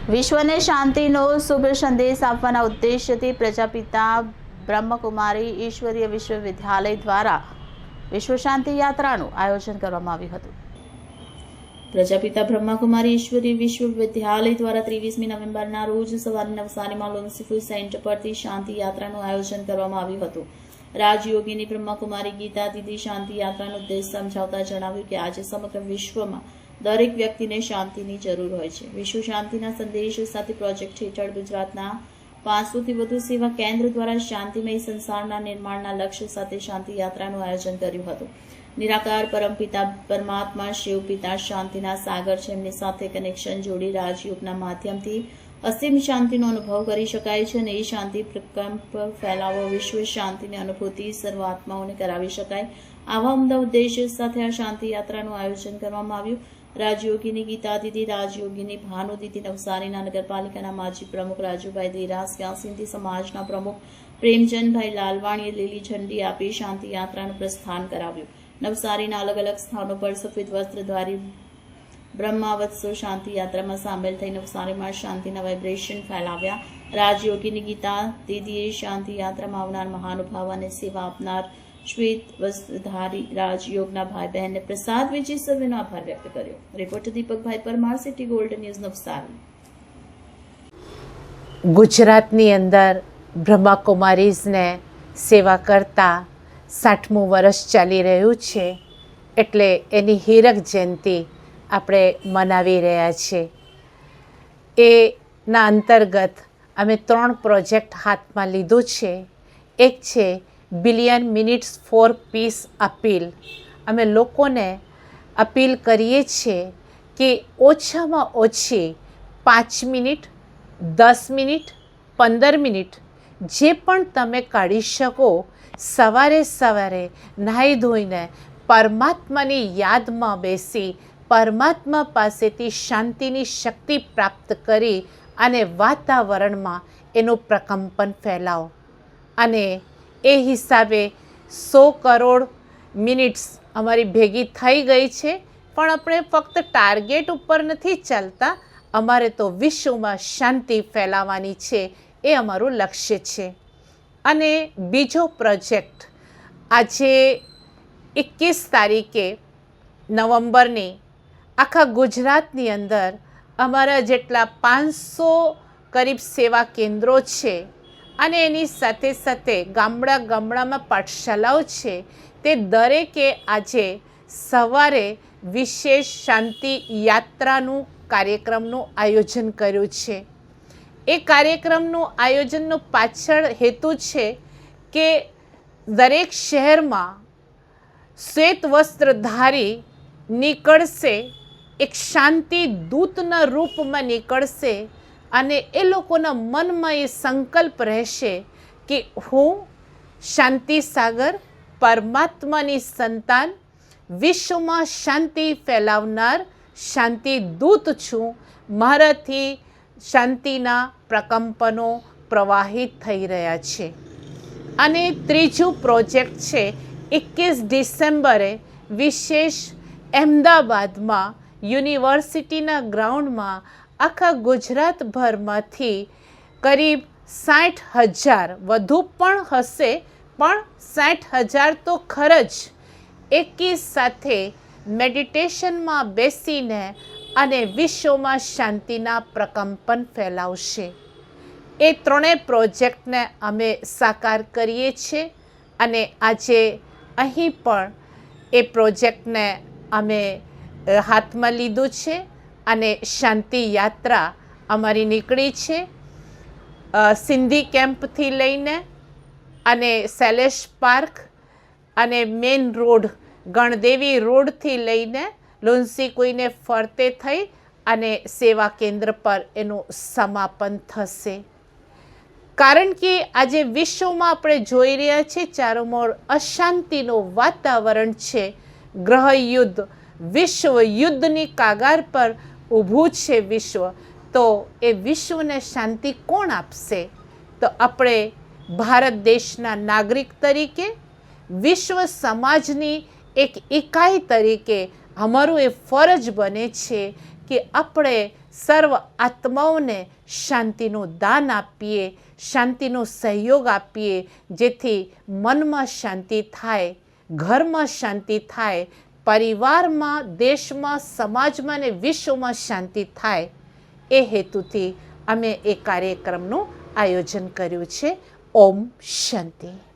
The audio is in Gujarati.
વિશ્વને શાંતિનો શુભ સંદેશ આપવાના ઉદ્દેશ્યથી પ્રજાપિતા બ્રહ્મકુમારી ઈશ્વરીય વિશ્વવિદ્યાલય દ્વારા વિશ્વ શાંતિ યાત્રાનું આયોજન કરવામાં આવ્યું હતું। પ્રજાપિતા બ્રહ્મકુમારી ઈશ્વરીય વિશ્વવિદ્યાલય દ્વારા 23મી નવેમ્બરના રોજ સવારે નવસારીમાં લોન્સીફુ સેન્ટર પરથી શાંતિ યાત્રાનું આયોજન કરવામાં આવ્યું હતું। રાજયોગીની બ્રહ્મકુમારી ગીતા દીદી શાંતિ યાત્રાનો ઉદ્દેશ સમજાવતા જણાવ્યું કે આજે સમગ્ર વિશ્વમાં દરેક વ્યક્તિને શાંતિની જરૂર હોય છે। વિશ્વ શાંતિના સંદેશ સાથે પ્રોજેક્ટ હેઠળ ગુજરાતના 500થી વધુ સેવા કેન્દ્ર દ્વારા શાંતિમય સંસારના નિર્માણના લક્ષ્ય સાથે શાંતિ યાત્રાનું આયોજન કર્યું હતું। નિરાકાર પરમપિતા પરમાત્મા શિવ પિતા શાંતિના સાગર છે, એમની સાથે કનેક્શન જોડી રાજયોગના માધ્યમથી અસીમ શાંતિનો અનુભવ કરી શકાય છે અને એ શાંતિ પ્રકંપ ફેલાવો વિશ્વ શાંતિની અનુભૂતિ સર્વ આત્માઓને કરાવી શકાય। આવા ઉમદા ઉદ્દેશ્ય સાથે આ શાંતિ યાત્રાનું આયોજન કરવામાં આવ્યું। રાજયોગીની ગીતા દીદી, રાજયોગીની ભાનુ દીદી, નવસારીના નગરપાલિકાના માજી પ્રમુખ રાજુભાઈ દેરાસિયા, સિંધી સમાજના પ્રમુખ પ્રેમચંદભાઈ લાલવાણીએ લીલી ઝંડી આપી શાંતિ યાત્રાનું પ્રસ્થાન કરાવ્યું। નવસારીના અલગ અલગ સ્થાનો પર સફેદ વસ્ત્રધારી બ્રહ્માવત્સો શાંતિ યાત્રામાં સામેલ થઈ નવસારીમાં શાંતિના વાઇબ્રેશન ફેલાવ્યા। રાજયોગીની ગીતા દીદીએ શાંતિ યાત્રામાં આવનાર મહાનુભાવ અને સેવા આપનાર શ્વેત વસ્ત્રધારી રાજયોગના ભાઈ બહેનને પ્રસાદ વેચી સર્વેનો આભાર વ્યક્ત કર્યો। Reporter Deepakbhai Parmar, city gold news, Navsari. ગુજરાતની અંદર બ્રહ્માકુમારીઝને સેવા કરતા 60મું વર્ષ ચાલી રહ્યું છે, એટલે એની હીરક જયંતિ આપણે મનાવી રહ્યા છીએ। એના અંતર્ગત અમે 3 પ્રોજેક્ટ હાથમાં લીધું છે। એક છે billion minutes for peace appeal. અમે લોકોને અપીલ કરીએ છીએ કે ઓછામાં ઓછી 5 મિનિટ, 10 મિનિટ, 15 મિનિટ જે પણ તમે કાઢી શકો, સવારે સવારે નાહી ધોઈને પરમાત્માની યાદમાં બેસી પરમાત્મા પાસેથી શાંતિની શક્તિ પ્રાપ્ત કરી અને વાતાવરણમાં એનું પ્રકંપન ફેલાવો। અને એ હિસાબે 100 કરોડ મિનિટ્સ અમારી ભેગી થઈ ગઈ છે, પણ આપણે ફક્ત ટાર્ગેટ ઉપર નથી ચાલતા, અમારે તો વિશ્વમાં શાંતિ ફેલાવવાની છે, એ અમારું લક્ષ્ય છે। અને બીજો પ્રોજેક્ટ આજે 21 તારીખે નવેમ્બરની આખા ગુજરાતની અંદર અમારા જેટલા 500 કરીબ સેવા કેન્દ્રો છે અને એની સાથે સાથે ગામડામાં પાઠશાલાઓ છે, તે દરેકે આજે સવારે વિશેષ શાંતિ યાત્રાનું કાર્યક્રમનું આયોજન કર્યું છે। એ કાર્યક્રમનું આયોજનનો પાછળ હેતુ છે કે દરેક શહેરમાં શ્વેત વસ્ત્રધારી નીકળશે, એક શાંતિ દૂતના રૂપમાં નીકળશે અને એ લોકોના મનમાં એ સંકલ્પ રહેશે કે હું શાંતિ સાગર પરમાત્માની સંતાન, વિશ્વમાં શાંતિ ફેલાવનાર શાંતિ દૂત છું, મારાથી શાંતિના પ્રકંપનો પ્રવાહિત થઈ રહ્યા છે। અને ત્રીજું પ્રોજેક્ટ છે 21 ડિસેમ્બરે વિશેષ અમદાવાદમાં યુનિવર્સિટીના ગ્રાઉન્ડમાં આખા ગુજરાતભરમાંથી કરીબ 60,000, વધુ પણ હશે, પણ 60,000 તો ખરજ એકી સાથે મેડિટેશનમાં બેસીને અને વિશ્વમાં શાંતિના પ્રકંપન ફેલાવશે। એ 3 પ્રોજેક્ટને અમે સાકાર કરીએ છીએ અને આજે અહીં પણ એ પ્રોજેક્ટને અમે હાથમાં લીધું છે અને શાંતિ યાત્રા અમારી નીકળી છે। સિંધી કેમ્પથી લઈને અને સેલેશ પાર્ક અને મેઇન રોડ ગણદેવી રોડથી લઈને લોન્સીકુઈને ફરતે થઈ અને સેવા કેન્દ્ર પર એનું સમાપન થશે। કારણ કે આજે વિશ્વમાં આપણે જોઈ રહ્યા છીએ ચારોમોર અશાંતિનું વાતાવરણ છે, ગ્રહ યુદ્ધ, વિશ્વ યુદ્ધની કાગાર પર ઊભું છે વિશ્વ। તો એ વિશ્વને શાંતિ કોણ આપશે? તો આપણે ભારત દેશના નાગરિક તરીકે, વિશ્વ સમાજની એક ઇકાઈ તરીકે અમારું એ ફરજ બને છે કે આપણે સર્વ આત્માઓને શાંતિનું દાન આપીએ, શાંતિનો સહયોગ આપીએ, જેથી મનમાં શાંતિ થાય, ઘરમાં શાંતિ થાય, પરિવારમાં, દેશમાં, સમાજમાં અને વિશ્વમાં શાંતિ થાય. એ હેતુથી અમે એ કાર્યક્રમનું આયોજન કર્યું છે. ઓમ શાંતિ.